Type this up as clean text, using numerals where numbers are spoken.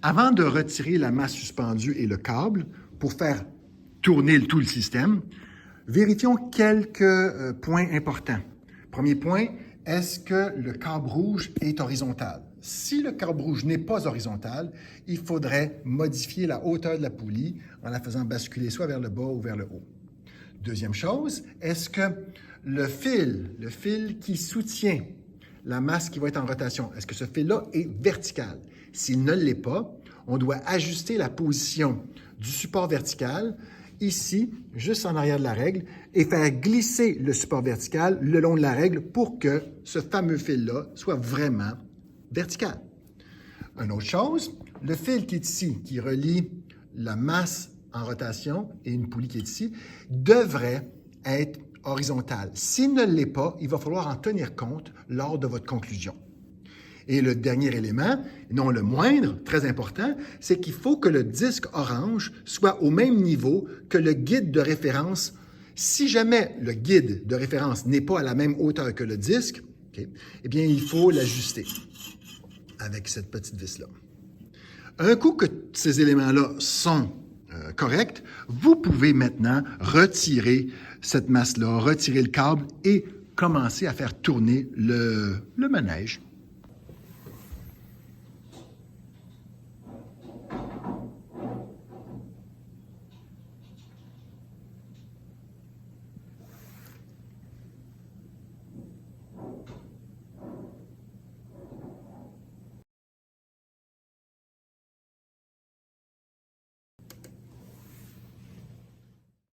Avant de retirer la masse suspendue et le câble pour faire tourner tout le système, vérifions quelques points importants. Premier point, est-ce que le câble rouge est horizontal? Si le câble rouge n'est pas horizontal, il faudrait modifier la hauteur de la poulie en la faisant basculer soit vers le bas ou vers le haut. Deuxième chose, est-ce que le fil qui soutient la masse qui va être en rotation, est-ce que ce fil-là est vertical? S'il ne l'est pas, on doit ajuster la position du support vertical ici, juste en arrière de la règle, et faire glisser le support vertical le long de la règle pour que ce fameux fil-là soit vraiment vertical. Une autre chose, le fil qui est ici, qui relie la masse en rotation et une poulie qui est ici, devrait être horizontal. S'il ne l'est pas, il va falloir en tenir compte lors de votre conclusion. Et le dernier élément, non le moindre, très important, c'est qu'il faut que le disque orange soit au même niveau que le guide de référence. Si jamais le guide de référence n'est pas à la même hauteur que le disque, eh bien, il faut l'ajuster avec cette petite vis-là. Un coup que ces éléments-là sont corrects, vous pouvez maintenant retirer cette masse-là, retirer le câble et commencer à faire tourner le manège.